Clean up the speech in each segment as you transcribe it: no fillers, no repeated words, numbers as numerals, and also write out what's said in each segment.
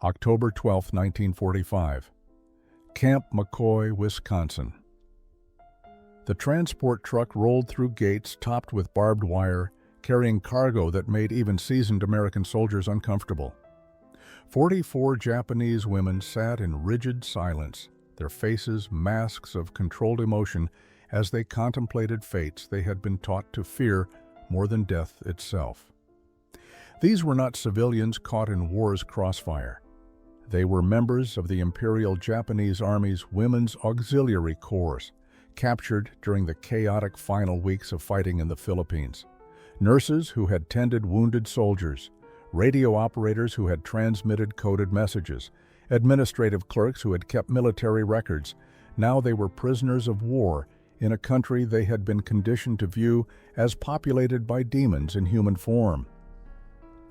October 12, 1945. Camp McCoy, Wisconsin. The transport truck rolled through gates topped with barbed wire, carrying cargo that made even seasoned American soldiers uncomfortable. 44 Japanese women sat in rigid silence, their faces masks of controlled emotion as they contemplated fates they had been taught to fear more than death itself. These were not civilians caught in war's crossfire. They were members of the Imperial Japanese Army's Women's Auxiliary Corps, captured during the chaotic final weeks of fighting in the Philippines. Nurses who had tended wounded soldiers, radio operators who had transmitted coded messages, administrative clerks who had kept military records. Now they were prisoners of war in a country they had been conditioned to view as populated by demons in human form.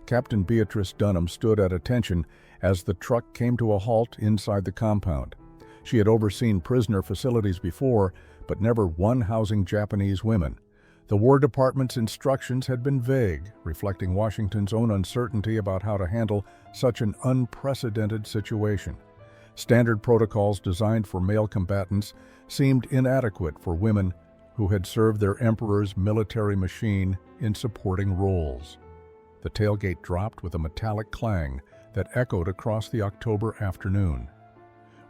Captain Beatrice Dunham stood at attention as the truck came to a halt inside the compound. She had overseen prisoner facilities before, but never one housing Japanese women. The War Department's instructions had been vague, reflecting Washington's own uncertainty about how to handle such an unprecedented situation. Standard protocols designed for male combatants seemed inadequate for women who had served their emperor's military machine in supporting roles. The tailgate dropped with a metallic clang that echoed across the October afternoon.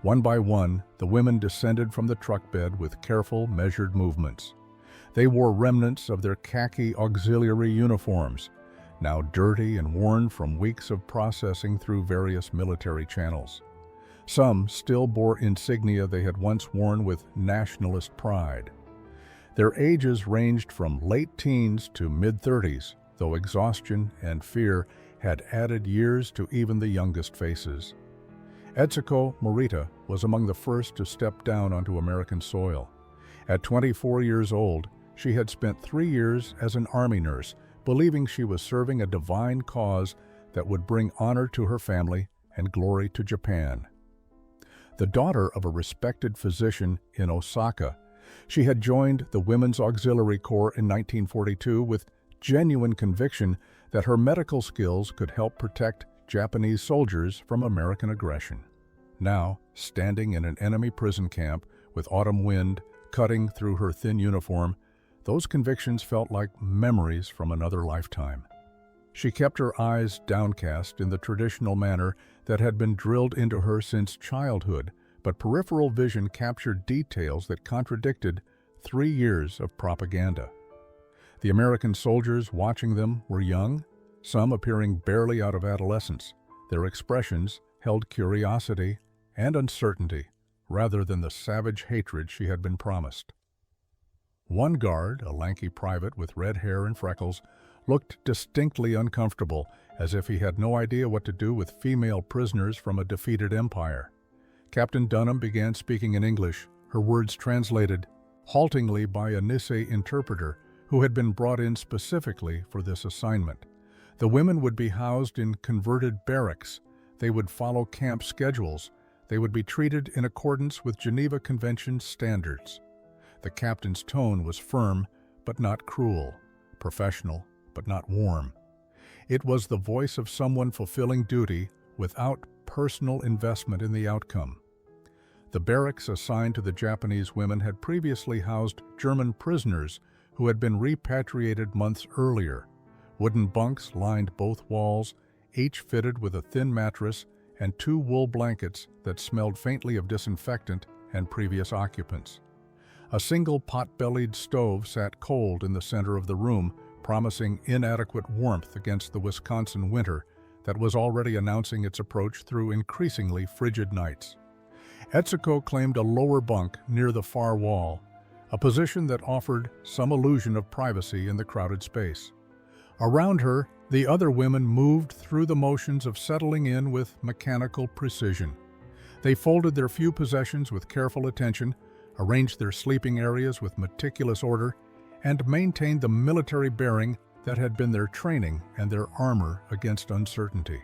One by one, the women descended from the truck bed with careful, measured movements. They wore remnants of their khaki auxiliary uniforms, now dirty and worn from weeks of processing through various military channels. Some still bore insignia they had once worn with nationalist pride. Their ages ranged from late teens to mid-30s, though exhaustion and fear had added years to even the youngest faces. Etsuko Morita was among the first to step down onto American soil. At 24 years old, she had spent 3 years as an Army nurse, believing she was serving a divine cause that would bring honor to her family and glory to Japan. The daughter of a respected physician in Osaka, she had joined the Women's Auxiliary Corps in 1942 with genuine conviction that her medical skills could help protect Japanese soldiers from American aggression. Now, standing in an enemy prison camp with autumn wind cutting through her thin uniform, those convictions felt like memories from another lifetime. She kept her eyes downcast in the traditional manner that had been drilled into her since childhood, but peripheral vision captured details that contradicted 3 years of propaganda. The American soldiers watching them were young, some appearing barely out of adolescence. Their expressions held curiosity and uncertainty rather than the savage hatred she had been promised. One guard, a lanky private with red hair and freckles, looked distinctly uncomfortable, as if he had no idea what to do with female prisoners from a defeated empire. Captain Dunham began speaking in English, her words translated haltingly by a Nisei interpreter who had been brought in specifically for this assignment. The women would be housed in converted barracks. They would follow camp schedules. They would be treated in accordance with Geneva Convention standards. The captain's tone was firm, but not cruel, professional, but not warm. It was the voice of someone fulfilling duty without personal investment in the outcome. The barracks assigned to the Japanese women had previously housed German prisoners who had been repatriated months earlier. Wooden bunks lined both walls, each fitted with a thin mattress and 2 wool blankets that smelled faintly of disinfectant and previous occupants. A single pot-bellied stove sat cold in the center of the room, promising inadequate warmth against the Wisconsin winter that was already announcing its approach through increasingly frigid nights. Etsuko claimed a lower bunk near the far wall, a position that offered some illusion of privacy in the crowded space. Around her, the other women moved through the motions of settling in with mechanical precision. They folded their few possessions with careful attention, arranged their sleeping areas with meticulous order, and maintained the military bearing that had been their training and their armor against uncertainty.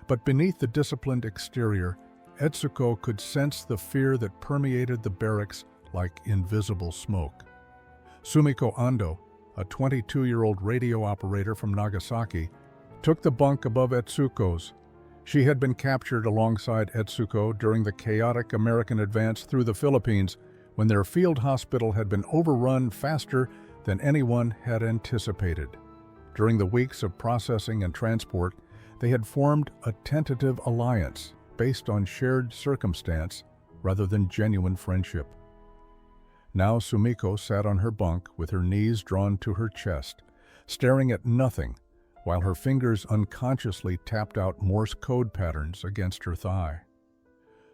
But beneath the disciplined exterior, Etsuko could sense the fear that permeated the barracks like invisible smoke. Sumiko Ando, a 22-year-old radio operator from Nagasaki, took the bunk above Etsuko's. She had been captured alongside Etsuko during the chaotic American advance through the Philippines when their field hospital had been overrun faster than anyone had anticipated. During the weeks of processing and transport, they had formed a tentative alliance based on shared circumstance rather than genuine friendship. Now Sumiko sat on her bunk with her knees drawn to her chest, staring at nothing while her fingers unconsciously tapped out Morse code patterns against her thigh.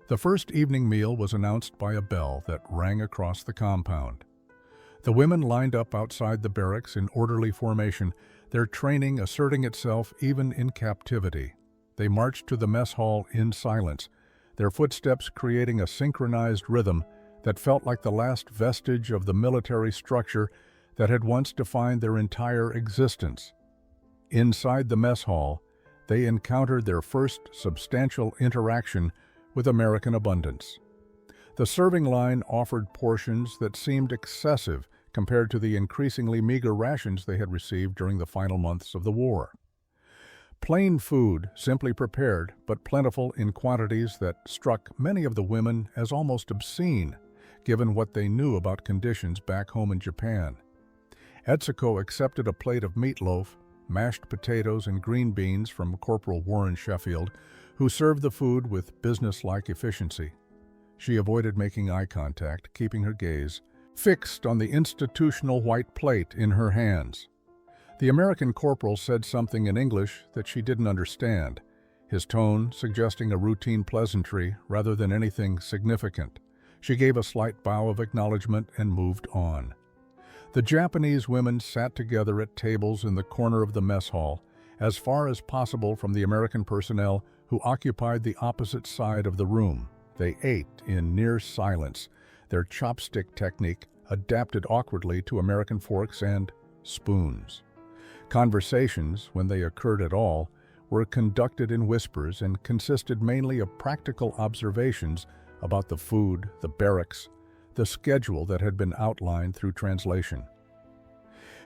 The first evening meal was announced by a bell that rang across the compound. The women lined up outside the barracks in orderly formation, their training asserting itself even in captivity. They marched to the mess hall in silence, their footsteps creating a synchronized rhythm that felt like the last vestige of the military structure that had once defined their entire existence. Inside the mess hall, they encountered their first substantial interaction with American abundance. The serving line offered portions that seemed excessive compared to the increasingly meager rations they had received during the final months of the war. Plain food, simply prepared, but plentiful in quantities that struck many of the women as almost obscene, given what they knew about conditions back home in Japan. Etsuko accepted a plate of meatloaf, mashed potatoes, and green beans from Corporal Warren Sheffield, who served the food with business-like efficiency. She avoided making eye contact, keeping her gaze fixed on the institutional white plate in her hands. The American corporal said something in English that she didn't understand, his tone suggesting a routine pleasantry rather than anything significant. She gave a slight bow of acknowledgement and moved on. The Japanese women sat together at tables in the corner of the mess hall, as far as possible from the American personnel who occupied the opposite side of the room. They ate in near silence, their chopstick technique adapted awkwardly to American forks and spoons. Conversations, when they occurred at all, were conducted in whispers and consisted mainly of practical observations about the food, the barracks, the schedule that had been outlined through translation.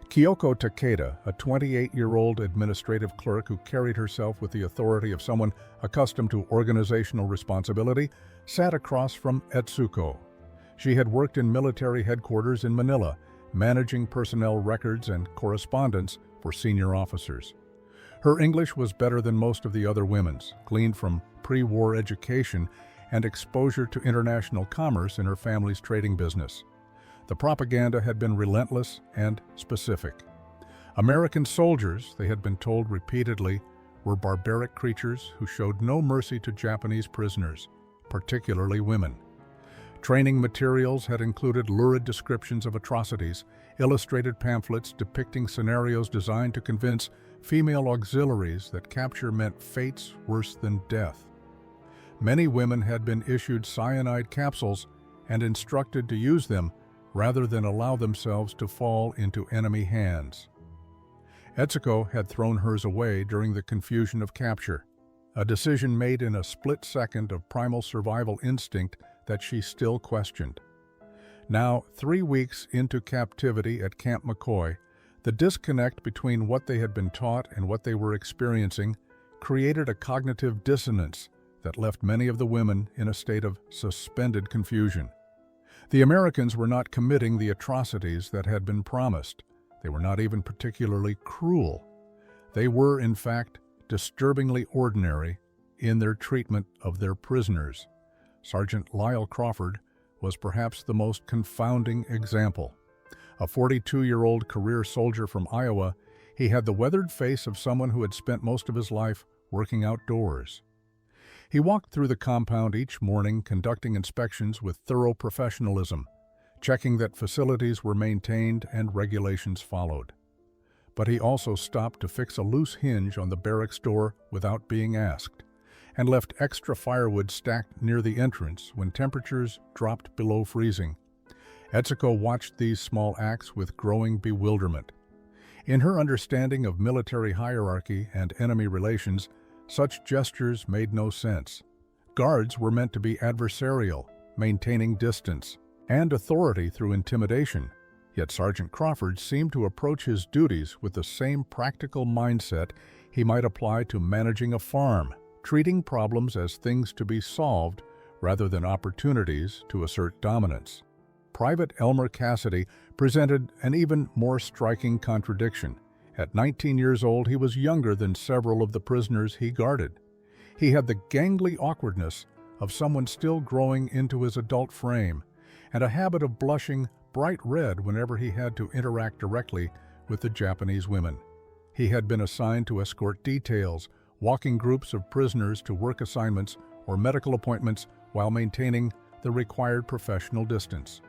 Kyoko Takeda, a 28-year-old administrative clerk who carried herself with the authority of someone accustomed to organizational responsibility, sat across from Etsuko. She had worked in military headquarters in Manila, managing personnel records and correspondence for senior officers. Her English was better than most of the other women's, gleaned from pre-war education and exposure to international commerce in her family's trading business. The propaganda had been relentless and specific. American soldiers, they had been told repeatedly, were barbaric creatures who showed no mercy to Japanese prisoners, particularly women. Training materials had included lurid descriptions of atrocities, illustrated pamphlets depicting scenarios designed to convince female auxiliaries that capture meant fates worse than death. Many women had been issued cyanide capsules and instructed to use them rather than allow themselves to fall into enemy hands. Etsuko had thrown hers away during the confusion of capture, a decision made in a split second of primal survival instinct that she still questioned. Now, 3 weeks into captivity at Camp McCoy, the disconnect between what they had been taught and what they were experiencing created a cognitive dissonance that left many of the women in a state of suspended confusion. The Americans were not committing the atrocities that had been promised. They were not even particularly cruel. They were, in fact, disturbingly ordinary in their treatment of their prisoners. Sergeant Lyle Crawford was perhaps the most confounding example. A 42-year-old career soldier from Iowa, he had the weathered face of someone who had spent most of his life working outdoors. He walked through the compound each morning, conducting inspections with thorough professionalism, checking that facilities were maintained and regulations followed. But he also stopped to fix a loose hinge on the barracks door without being asked, and left extra firewood stacked near the entrance when temperatures dropped below freezing. Etsuko watched these small acts with growing bewilderment. In her understanding of military hierarchy and enemy relations, such gestures made no sense. Guards were meant to be adversarial, maintaining distance, and authority through intimidation. Yet Sergeant Crawford seemed to approach his duties with the same practical mindset he might apply to managing a farm, treating problems as things to be solved rather than opportunities to assert dominance. Private Elmer Cassidy presented an even more striking contradiction. At 19 years old, he was younger than several of the prisoners he guarded. He had the gangly awkwardness of someone still growing into his adult frame, and a habit of blushing bright red whenever he had to interact directly with the Japanese women. He had been assigned to escort details, walking groups of prisoners to work assignments or medical appointments while maintaining the required professional distance.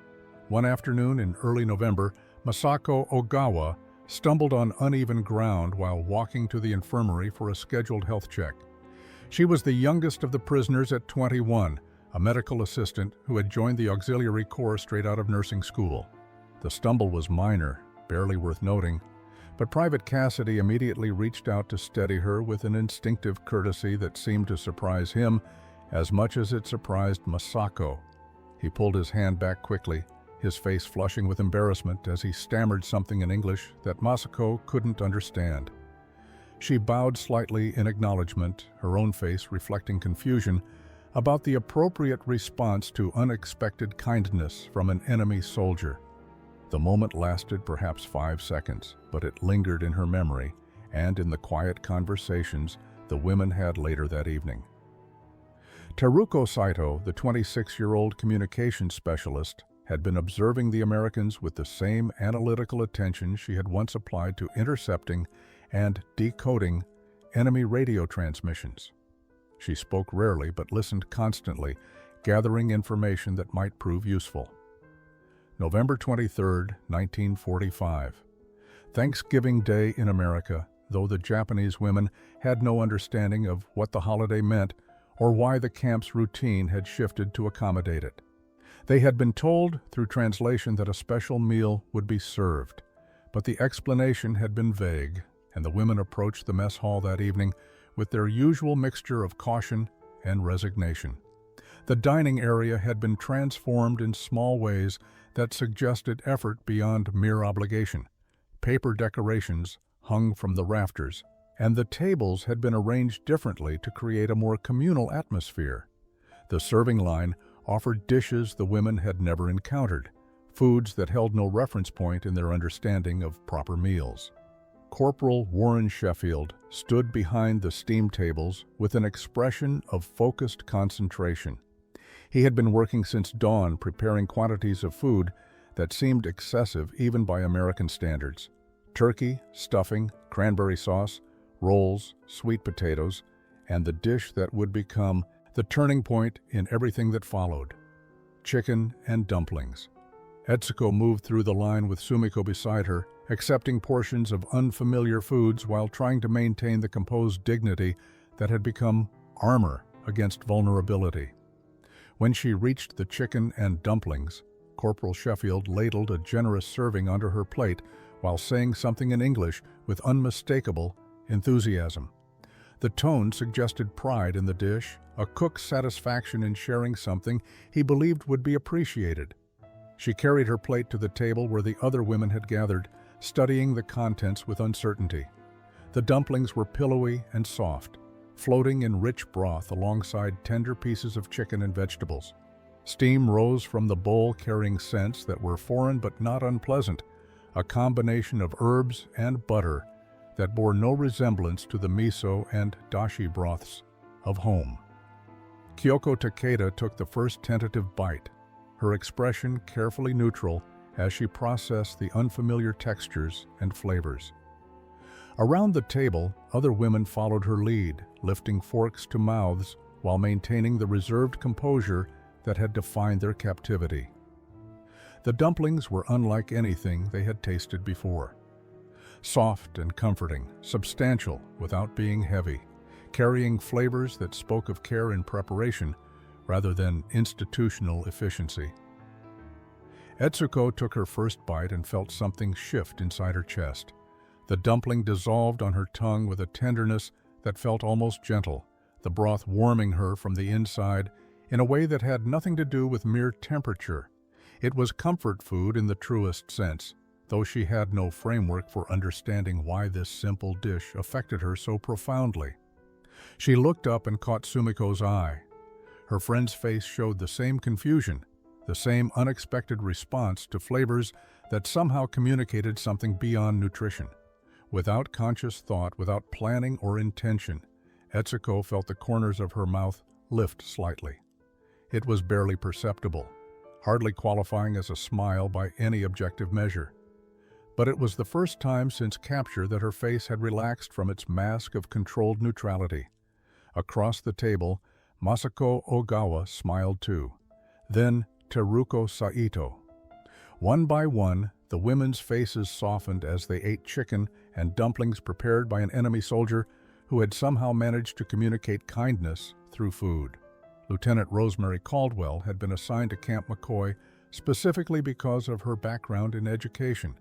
One afternoon in early November, Masako Ogawa stumbled on uneven ground while walking to the infirmary for a scheduled health check. She was the youngest of the prisoners at 21, a medical assistant who had joined the auxiliary corps straight out of nursing school. The stumble was minor, barely worth noting, but Private Cassidy immediately reached out to steady her with an instinctive courtesy that seemed to surprise him as much as it surprised Masako. He pulled his hand back quickly, his face flushing with embarrassment as he stammered something in English that Masako couldn't understand. She bowed slightly in acknowledgement, her own face reflecting confusion about the appropriate response to unexpected kindness from an enemy soldier. The moment lasted perhaps 5 seconds, but it lingered in her memory and in the quiet conversations the women had later that evening. Teruko Saito, the 26-year-old communications specialist, had been observing the Americans with the same analytical attention she had once applied to intercepting and decoding enemy radio transmissions. She spoke rarely but listened constantly, gathering information that might prove useful. November 23, 1945. Thanksgiving Day in America, though the Japanese women had no understanding of what the holiday meant or why the camp's routine had shifted to accommodate it. They had been told through translation that a special meal would be served, but the explanation had been vague, and the women approached the mess hall that evening with their usual mixture of caution and resignation. The dining area had been transformed in small ways that suggested effort beyond mere obligation. Paper decorations hung from the rafters, and the tables had been arranged differently to create a more communal atmosphere. The serving line offered dishes the women had never encountered, foods that held no reference point in their understanding of proper meals. Corporal Warren Sheffield stood behind the steam tables with an expression of focused concentration. He had been working since dawn preparing quantities of food that seemed excessive even by American standards. Turkey, stuffing, cranberry sauce, rolls, sweet potatoes, and the dish that would become the turning point in everything that followed: chicken and dumplings. Etsuko moved through the line with Sumiko beside her, accepting portions of unfamiliar foods while trying to maintain the composed dignity that had become armor against vulnerability. When she reached the chicken and dumplings, Corporal Sheffield ladled a generous serving onto her plate while saying something in English with unmistakable enthusiasm. The tone suggested pride in the dish, a cook's satisfaction in sharing something he believed would be appreciated. She carried her plate to the table where the other women had gathered, studying the contents with uncertainty. The dumplings were pillowy and soft, floating in rich broth alongside tender pieces of chicken and vegetables. Steam rose from the bowl carrying scents that were foreign but not unpleasant, a combination of herbs and butter that bore no resemblance to the miso and dashi broths of home. Kyoko Takeda took the first tentative bite, her expression carefully neutral as she processed the unfamiliar textures and flavors. Around the table, other women followed her lead, lifting forks to mouths while maintaining the reserved composure that had defined their captivity. The dumplings were unlike anything they had tasted before. Soft and comforting, substantial without being heavy, carrying flavors that spoke of care in preparation rather than institutional efficiency. Etsuko took her first bite and felt something shift inside her chest. The dumpling dissolved on her tongue with a tenderness that felt almost gentle, the broth warming her from the inside in a way that had nothing to do with mere temperature. It was comfort food in the truest sense, though she had no framework for understanding why this simple dish affected her so profoundly. She looked up and caught Sumiko's eye. Her friend's face showed the same confusion, the same unexpected response to flavors that somehow communicated something beyond nutrition. Without conscious thought, without planning or intention, Etsuko felt the corners of her mouth lift slightly. It was barely perceptible, hardly qualifying as a smile by any objective measure. But it was the first time since capture that her face had relaxed from its mask of controlled neutrality. Across the table, Masako Ogawa smiled too. Then Teruko Saito. One by one, the women's faces softened as they ate chicken and dumplings prepared by an enemy soldier who had somehow managed to communicate kindness through food. Lieutenant Rosemary Caldwell had been assigned to Camp McCoy specifically because of her background in education.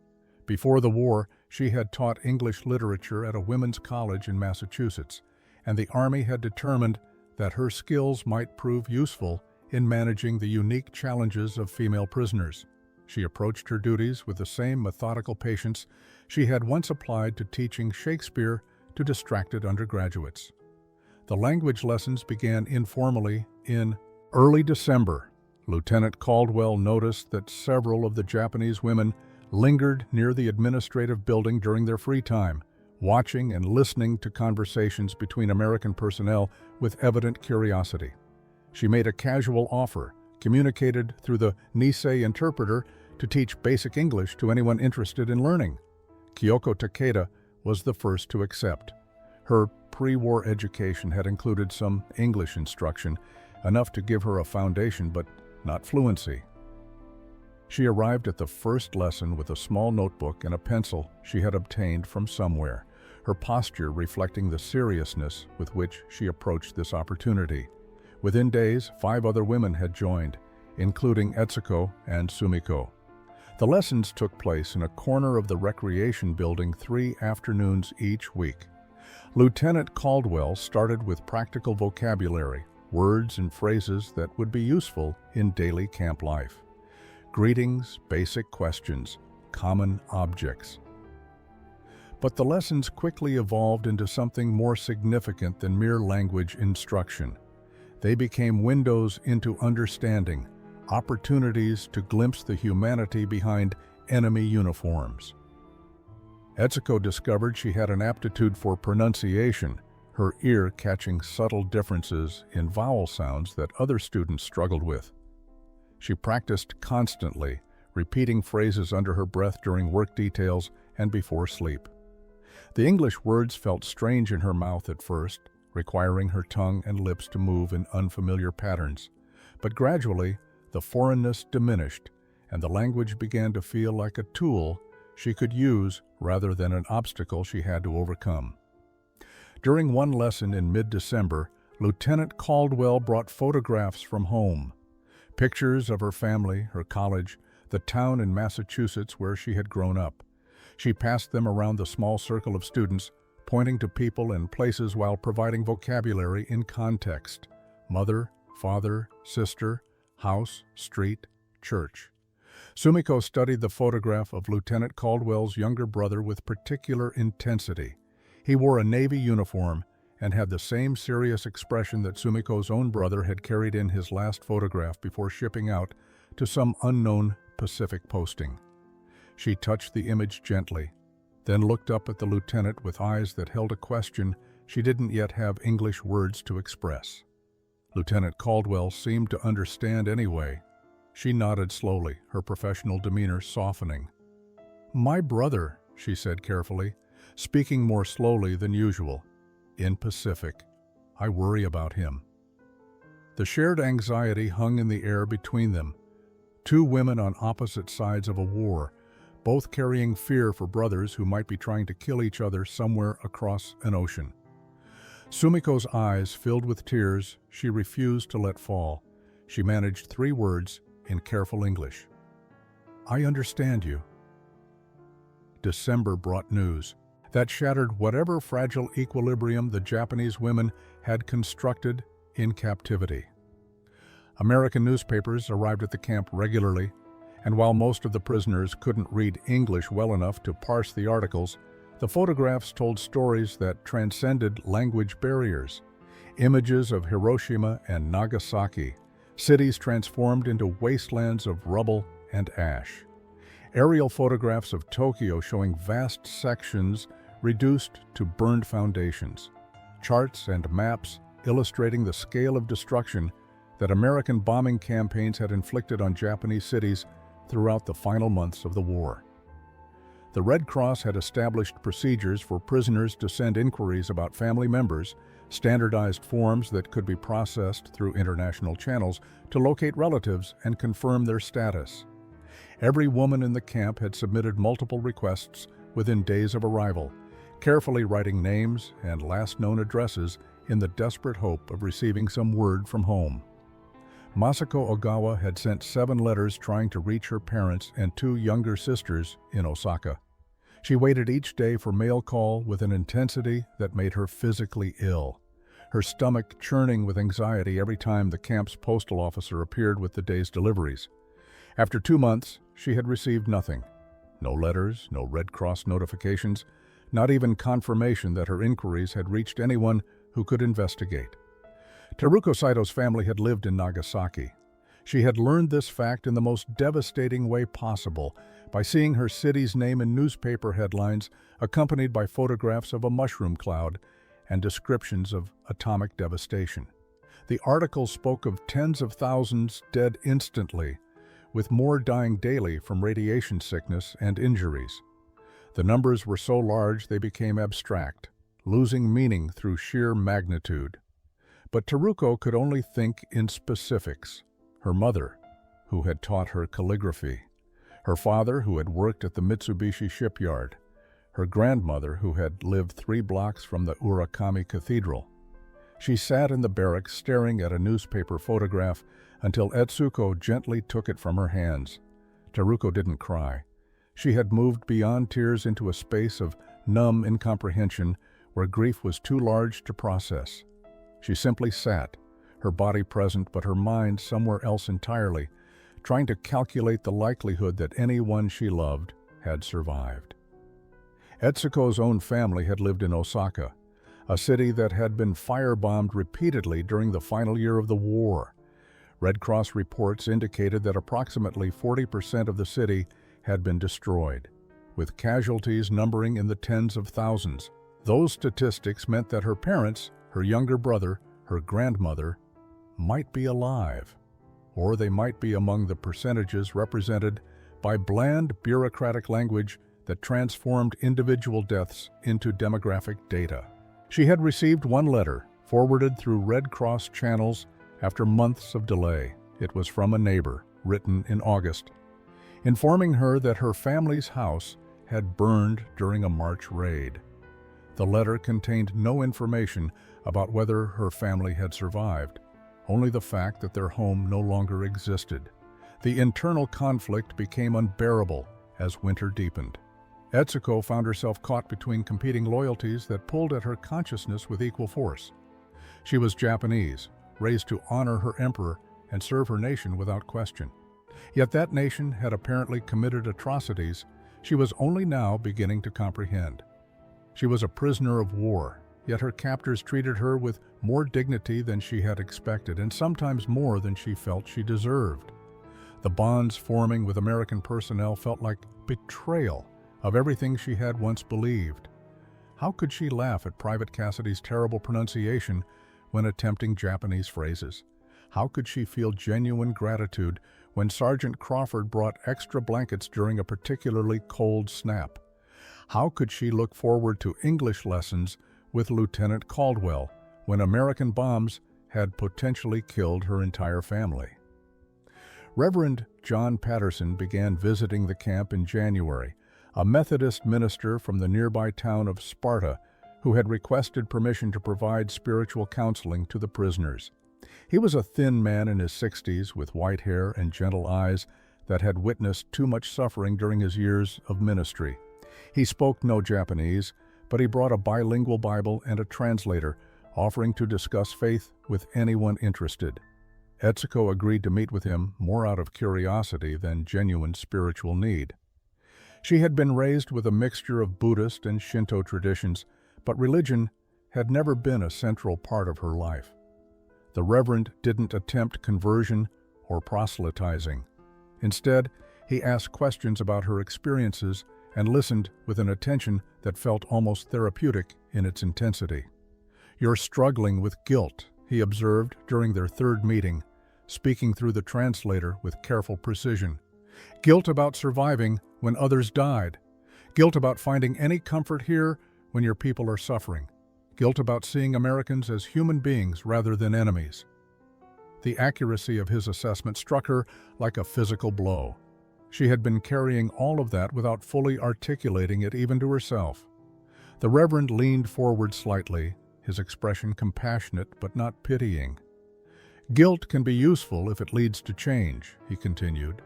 Before the war, she had taught English literature at a women's college in Massachusetts, and the Army had determined that her skills might prove useful in managing the unique challenges of female prisoners. She approached her duties with the same methodical patience she had once applied to teaching Shakespeare to distracted undergraduates. The language lessons began informally in early December. Lieutenant Caldwell noticed that several of the Japanese women lingered near the administrative building during their free time, watching and listening to conversations between American personnel with evident curiosity. She made a casual offer, communicated through the Nisei interpreter, to teach basic English to anyone interested in learning. Kyoko Takeda was the first to accept. Her pre-war education had included some English instruction, enough to give her a foundation but not fluency. She arrived at the first lesson with a small notebook and a pencil she had obtained from somewhere, her posture reflecting the seriousness with which she approached this opportunity. Within days, 5 other women had joined, including Etsuko and Sumiko. The lessons took place in a corner of the recreation building 3 afternoons each week. Lieutenant Caldwell started with practical vocabulary, words and phrases that would be useful in daily camp life. Greetings, basic questions, common objects. But the lessons quickly evolved into something more significant than mere language instruction. They became windows into understanding, opportunities to glimpse the humanity behind enemy uniforms. Etsuko discovered she had an aptitude for pronunciation, her ear catching subtle differences in vowel sounds that other students struggled with. She practiced constantly, repeating phrases under her breath during work details and before sleep. The English words felt strange in her mouth at first, requiring her tongue and lips to move in unfamiliar patterns. But gradually, the foreignness diminished, and the language began to feel like a tool she could use rather than an obstacle she had to overcome. During one lesson in mid-December, Lieutenant Caldwell brought photographs from home. Pictures of her family, her college, the town in Massachusetts where she had grown up. She passed them around the small circle of students, pointing to people and places while providing vocabulary in context: mother, father, sister, house, street, church. Sumiko studied the photograph of Lieutenant Caldwell's younger brother with particular intensity. He wore a Navy uniform and had the same serious expression that Sumiko's own brother had carried in his last photograph before shipping out to some unknown Pacific posting. She touched the image gently, then looked up at the lieutenant with eyes that held a question she didn't yet have English words to express. Lieutenant Caldwell seemed to understand anyway. She nodded slowly, her professional demeanor softening. "My brother," she said carefully, speaking more slowly than usual. "In Pacific. I worry about him." The shared anxiety hung in the air between them. 2 women on opposite sides of a war, both carrying fear for brothers who might be trying to kill each other somewhere across an ocean. Sumiko's eyes filled with tears she refused to let fall. She managed 3 words in careful English. "I understand you." December brought news that shattered whatever fragile equilibrium the Japanese women had constructed in captivity. American newspapers arrived at the camp regularly, and while most of the prisoners couldn't read English well enough to parse the articles, The photographs told stories that transcended language barriers. Images of Hiroshima and Nagasaki, cities transformed into wastelands of rubble and ash. Aerial photographs of Tokyo showing vast sections reduced to burned foundations. Charts and maps illustrating the scale of destruction that American bombing campaigns had inflicted on Japanese cities throughout the final months of the war. The Red Cross had established procedures for prisoners to send inquiries about family members, standardized forms that could be processed through international channels to locate relatives and confirm their status. Every woman in the camp had submitted multiple requests within days of arrival, carefully writing names and last known addresses in the desperate hope of receiving some word from home. Masako Ogawa had sent 7 letters trying to reach her parents and 2 younger sisters in Osaka. She waited each day for mail call with an intensity that made her physically ill, her stomach churning with anxiety every time the camp's postal officer appeared with the day's deliveries. After 2 months, she had received nothing. No letters, no Red Cross notifications, not even confirmation that her inquiries had reached anyone who could investigate. Teruko Saito's family had lived in Nagasaki. She had learned this fact in the most devastating way possible by seeing her city's name in newspaper headlines accompanied by photographs of a mushroom cloud and descriptions of atomic devastation. The article spoke of tens of thousands dead instantly, with more dying daily from radiation sickness and injuries. The numbers were so large they became abstract, losing meaning through sheer magnitude. But Teruko could only think in specifics. Her mother, who had taught her calligraphy. Her father, who had worked at the Mitsubishi shipyard. Her grandmother, who had lived 3 blocks from the Urakami Cathedral. She sat in the barracks staring at a newspaper photograph until Etsuko gently took it from her hands. Teruko didn't cry. She had moved beyond tears into a space of numb incomprehension where grief was too large to process. She simply sat, her body present but her mind somewhere else entirely, trying to calculate the likelihood that anyone she loved had survived. Etsuko's own family had lived in Osaka, a city that had been firebombed repeatedly during the final year of the war. Red Cross reports indicated that approximately 40% of the city had been destroyed, with casualties numbering in the tens of thousands. Those statistics meant that her parents, her younger brother, her grandmother, might be alive, or they might be among the percentages represented by bland bureaucratic language that transformed individual deaths into demographic data. She had received 1 letter, forwarded through Red Cross channels after months of delay. It was from a neighbor, written in August, informing her that her family's house had burned during a March raid. The letter contained no information about whether her family had survived, only the fact that their home no longer existed. The internal conflict became unbearable as winter deepened. Etsuko found herself caught between competing loyalties that pulled at her consciousness with equal force. She was Japanese, raised to honor her emperor and serve her nation without question. Yet that nation had apparently committed atrocities she was only now beginning to comprehend. She was a prisoner of war, yet her captors treated her with more dignity than she had expected, and sometimes more than she felt she deserved. The bonds forming with American personnel felt like betrayal of everything she had once believed. How could she laugh at Private Cassidy's terrible pronunciation when attempting Japanese phrases? How could she feel genuine gratitude when Sergeant Crawford brought extra blankets during a particularly cold snap? How could she look forward to English lessons with Lieutenant Caldwell when American bombs had potentially killed her entire family? Reverend John Patterson began visiting the camp in January, a Methodist minister from the nearby town of Sparta who had requested permission to provide spiritual counseling to the prisoners. He was a thin man in his 60s with white hair and gentle eyes that had witnessed too much suffering during his years of ministry. He spoke no Japanese, but he brought a bilingual Bible and a translator, offering to discuss faith with anyone interested. Etsuko agreed to meet with him more out of curiosity than genuine spiritual need. She had been raised with a mixture of Buddhist and Shinto traditions, but religion had never been a central part of her life. The Reverend didn't attempt conversion or proselytizing. Instead, he asked questions about her experiences and listened with an attention that felt almost therapeutic in its intensity. "You're struggling with guilt," he observed during their third meeting, speaking through the translator with careful precision. "Guilt about surviving when others died. Guilt about finding any comfort here when your people are suffering. Guilt about seeing Americans as human beings rather than enemies." The accuracy of his assessment struck her like a physical blow. She had been carrying all of that without fully articulating it even to herself. The Reverend leaned forward slightly, his expression compassionate but not pitying. "Guilt can be useful if it leads to change," he continued,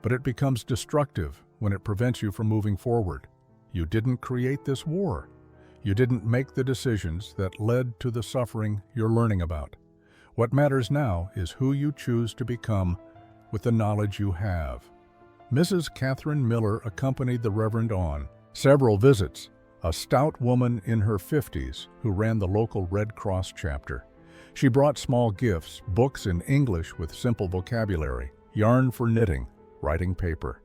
"but it becomes destructive when it prevents you from moving forward. You didn't create this war. You didn't make the decisions that led to the suffering you're learning about. What matters now is who you choose to become with the knowledge you have." Mrs. Catherine Miller accompanied the Reverend on several visits, a stout woman in her 50s who ran the local Red Cross chapter. She brought small gifts, books in English with simple vocabulary, yarn for knitting, writing paper.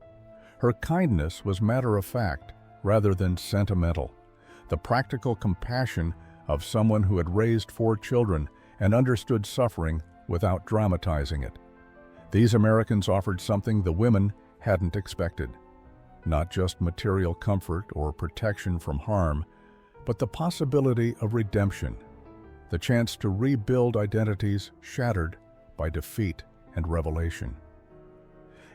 Her kindness was matter-of-fact rather than sentimental, the practical compassion of someone who had raised 4 children and understood suffering without dramatizing it. These Americans offered something the women hadn't expected. Not just material comfort or protection from harm, but the possibility of redemption, the chance to rebuild identities shattered by defeat and revelation.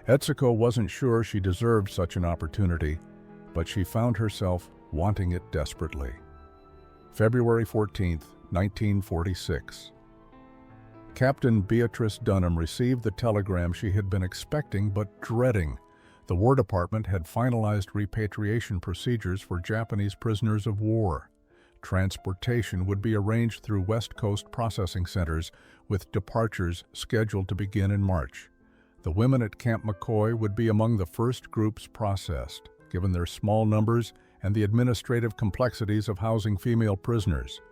Etsuko wasn't sure she deserved such an opportunity, but she found herself wanting it desperately. February 14, 1946. Captain Beatrice Dunham received the telegram she had been expecting but dreading. The War Department had finalized repatriation procedures for Japanese prisoners of war. Transportation would be arranged through West Coast processing centers, with departures scheduled to begin in March. The women at Camp McCoy would be among the first groups processed, given their small numbers and the administrative complexities of housing female prisoners.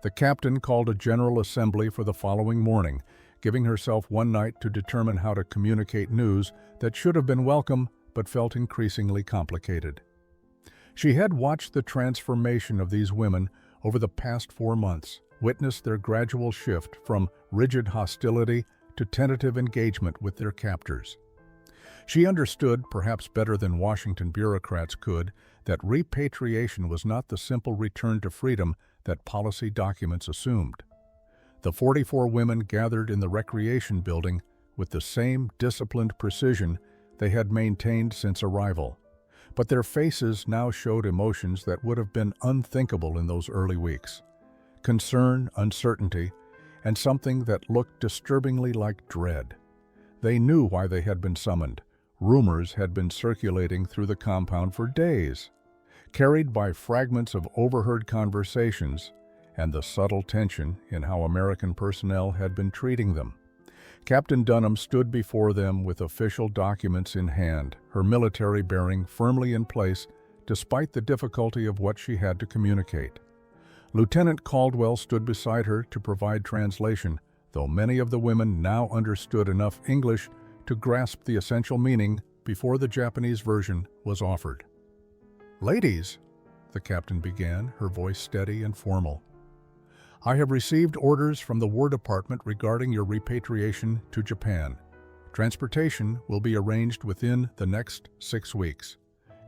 The captain called a general assembly for the following morning, giving herself one night to determine how to communicate news that should have been welcome but felt increasingly complicated. She had watched the transformation of these women over the past 4 months, witnessed their gradual shift from rigid hostility to tentative engagement with their captors. She understood, perhaps better than Washington bureaucrats could, that repatriation was not the simple return to freedom that policy documents assumed. The 44 women gathered in the recreation building with the same disciplined precision they had maintained since arrival, but their faces now showed emotions that would have been unthinkable in those early weeks: concern, uncertainty, and something that looked disturbingly like dread. They knew why they had been summoned. Rumors had been circulating through the compound for days, carried by fragments of overheard conversations and the subtle tension in how American personnel had been treating them. Captain Dunham stood before them with official documents in hand, her military bearing firmly in place despite the difficulty of what she had to communicate. Lieutenant Caldwell stood beside her to provide translation, though many of the women now understood enough English to grasp the essential meaning before the Japanese version was offered. "Ladies," the captain began, her voice steady and formal, "I have received orders from the War Department regarding your repatriation to Japan. Transportation will be arranged within the next 6 weeks.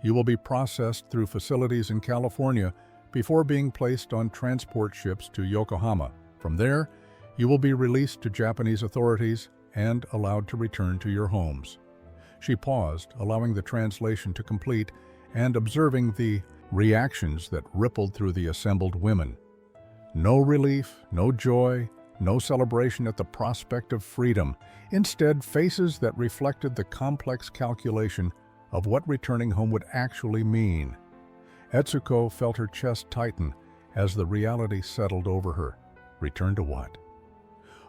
You will be processed through facilities in California before being placed on transport ships to Yokohama. From there, you will be released to Japanese authorities and allowed to return to your homes." She paused, allowing the translation to complete and observing the reactions that rippled through the assembled women. No relief, no joy, no celebration at the prospect of freedom. Instead, faces that reflected the complex calculation of what returning home would actually mean. Etsuko felt her chest tighten as the reality settled over her. Return to what?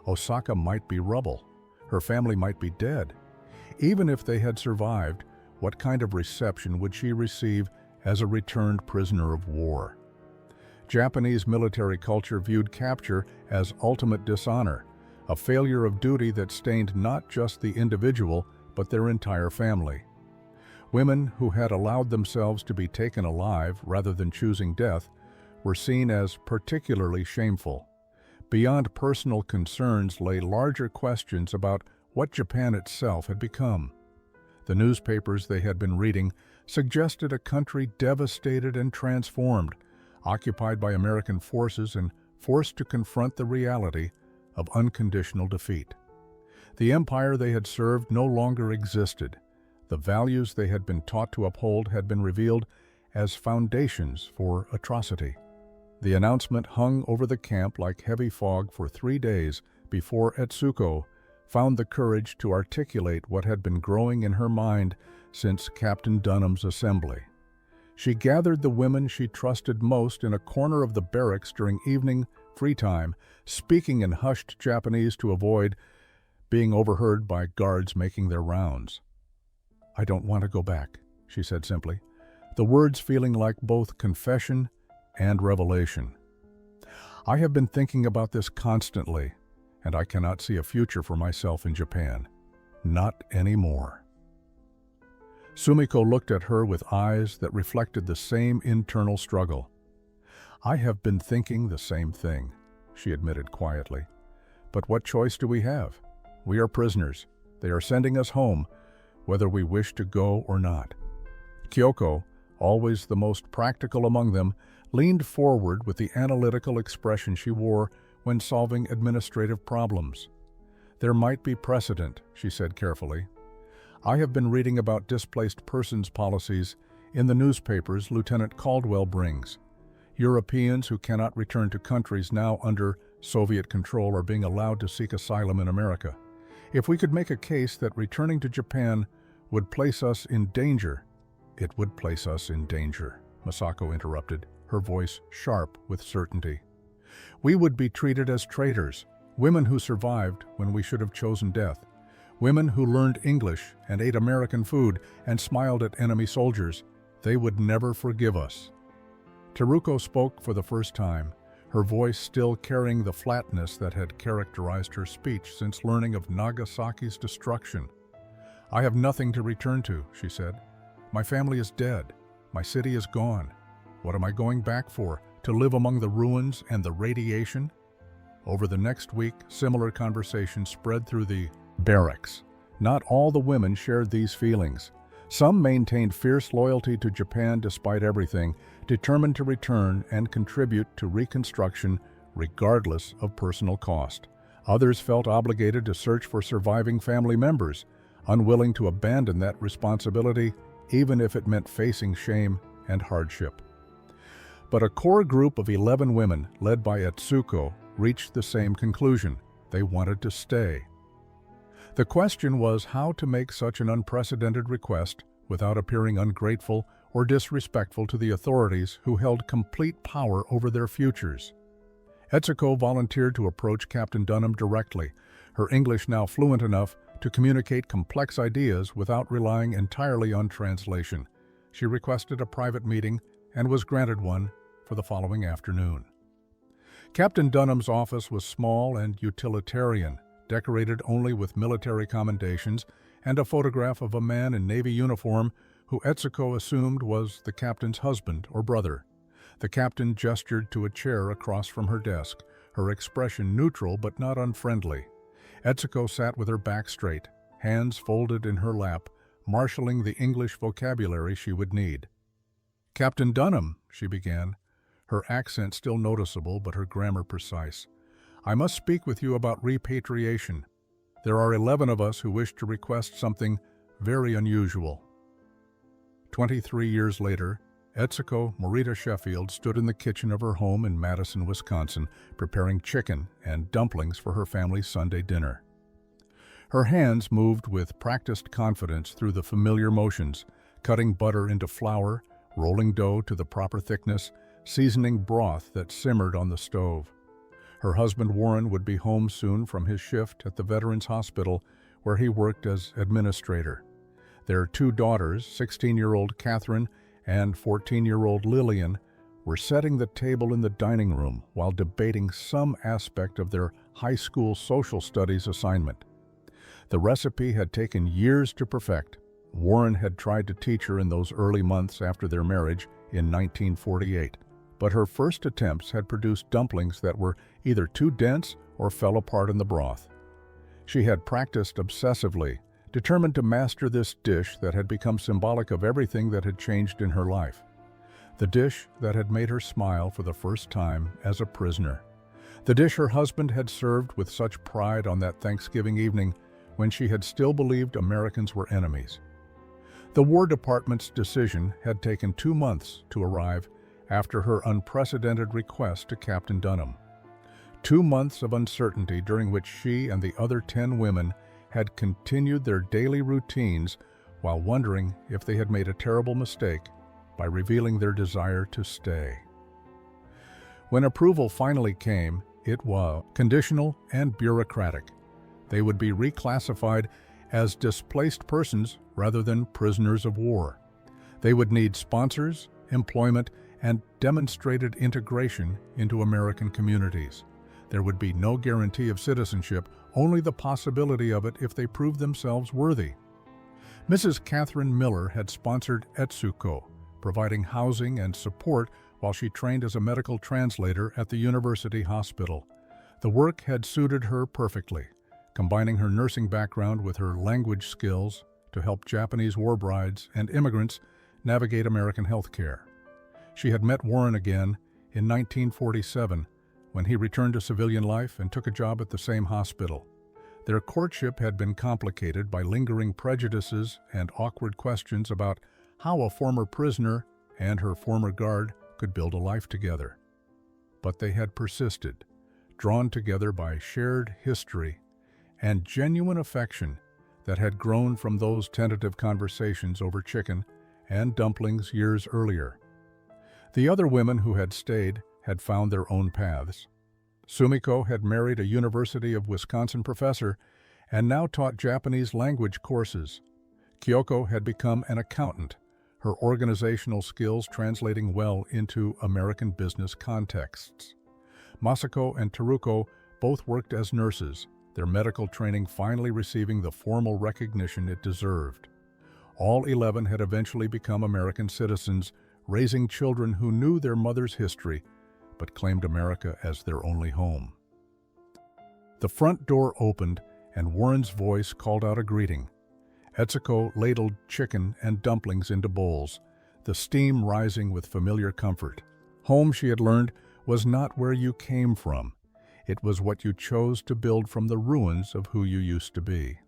Osaka might be rubble. Her family might be dead. Even if they had survived, What kind of reception would she receive as a returned prisoner of war? Japanese military culture viewed capture as ultimate dishonor, a failure of duty that stained not just the individual, but their entire family. Women who had allowed themselves to be taken alive rather than choosing death were seen as particularly shameful. Beyond personal concerns lay larger questions about what Japan itself had become. The newspapers they had been reading suggested a country devastated and transformed, occupied by American forces and forced to confront the reality of unconditional defeat. The empire they had served no longer existed. The values they had been taught to uphold had been revealed as foundations for atrocity. The announcement hung over the camp like heavy fog for 3 days before Etsuko found the courage to articulate what had been growing in her mind since Captain Dunham's assembly. She gathered the women she trusted most in a corner of the barracks during evening free time, speaking in hushed Japanese to avoid being overheard by guards making their rounds. "I don't want to go back," she said simply, the words feeling like both confession and revelation. "I have been thinking about this constantly, and I cannot see a future for myself in Japan. Not anymore." Sumiko looked at her with eyes that reflected the same internal struggle. "I have been thinking the same thing," she admitted quietly. "But what choice do we have? We are prisoners. They are sending us home, whether we wish to go or not." Kyoko, always the most practical among them, leaned forward with the analytical expression she wore when solving administrative problems. "There might be precedent," she said carefully. "I have been reading about displaced persons policies in the newspapers Lieutenant Caldwell brings. Europeans who cannot return to countries now under Soviet control are being allowed to seek asylum in America. If we could make a case that returning to Japan would place us in danger—" "It would place us in danger," Masako interrupted, her voice sharp with certainty. "We would be treated as traitors, women who survived when we should have chosen death, women who learned English and ate American food and smiled at enemy soldiers. They would never forgive us." Teruko spoke for the first time, her voice still carrying the flatness that had characterized her speech since learning of Nagasaki's destruction. "I have nothing to return to," she said. "My family is dead. My city is gone. What am I going back for? To live among the ruins and the radiation?" Over the next week, similar conversations spread through the barracks. Not all the women shared these feelings. Some maintained fierce loyalty to Japan despite everything, determined to return and contribute to reconstruction regardless of personal cost. Others felt obligated to search for surviving family members, unwilling to abandon that responsibility even if it meant facing shame and hardship. But a core group of 11 women, led by Etsuko, reached the same conclusion. They wanted to stay. The question was how to make such an unprecedented request without appearing ungrateful or disrespectful to the authorities who held complete power over their futures. Etsuko volunteered to approach Captain Dunham directly, her English now fluent enough to communicate complex ideas without relying entirely on translation. She requested a private meeting and was granted one for the following afternoon. Captain Dunham's office was small and utilitarian, decorated only with military commendations and a photograph of a man in Navy uniform who Etsuko assumed was the captain's husband or brother. The captain gestured to a chair across from her desk, her expression neutral but not unfriendly. Etsuko sat with her back straight, hands folded in her lap, marshaling the English vocabulary she would need. "Captain Dunham," she began, her accent still noticeable but her grammar precise, "I must speak with you about repatriation. There are 11 of us who wish to request something very unusual." 23 years later, Etsuko Morita Sheffield stood in the kitchen of her home in Madison, Wisconsin, preparing chicken and dumplings for her family's Sunday dinner. Her hands moved with practiced confidence through the familiar motions, cutting butter into flour, rolling dough to the proper thickness, seasoning broth that simmered on the stove. Her husband Warren would be home soon from his shift at the Veterans Hospital, where he worked as administrator. Their two daughters, 16-year-old Catherine and 14-year-old Lillian, were setting the table in the dining room while debating some aspect of their high school social studies assignment. The recipe had taken years to perfect. Warren had tried to teach her in those early months after their marriage in 1948, but her first attempts had produced dumplings that were either too dense or fell apart in the broth. She had practiced obsessively, determined to master this dish that had become symbolic of everything that had changed in her life. The dish that had made her smile for the first time as a prisoner. The dish her husband had served with such pride on that Thanksgiving evening when she had still believed Americans were enemies. The War Department's decision had taken 2 months to arrive after her unprecedented request to Captain Dunham. 2 months of uncertainty during which she and the other 10 women had continued their daily routines while wondering if they had made a terrible mistake by revealing their desire to stay. When approval finally came, it was conditional and bureaucratic. They would be reclassified as displaced persons rather than prisoners of war. They would need sponsors, employment, and demonstrated integration into American communities. There would be no guarantee of citizenship, only the possibility of it if they proved themselves worthy. Mrs. Catherine Miller had sponsored Etsuko, providing housing and support while she trained as a medical translator at the university hospital. The work had suited her perfectly, combining her nursing background with her language skills to help Japanese war brides and immigrants navigate American health care. She had met Warren again in 1947 when he returned to civilian life and took a job at the same hospital. Their courtship had been complicated by lingering prejudices and awkward questions about how a former prisoner and her former guard could build a life together. But they had persisted, drawn together by shared history and genuine affection that had grown from those tentative conversations over chicken and dumplings years earlier. The other women who had stayed had found their own paths. Sumiko had married a University of Wisconsin professor and now taught Japanese language courses. Kyoko had become an accountant, her organizational skills translating well into American business contexts. Masako and Teruko both worked as nurses, their medical training finally receiving the formal recognition it deserved. All 11 had eventually become American citizens, raising children who knew their mother's history but claimed America as their only home. The front door opened and Warren's voice called out a greeting. Etsuko ladled chicken and dumplings into bowls, the steam rising with familiar comfort. Home, she had learned, was not where you came from. It was what you chose to build from the ruins of who you used to be.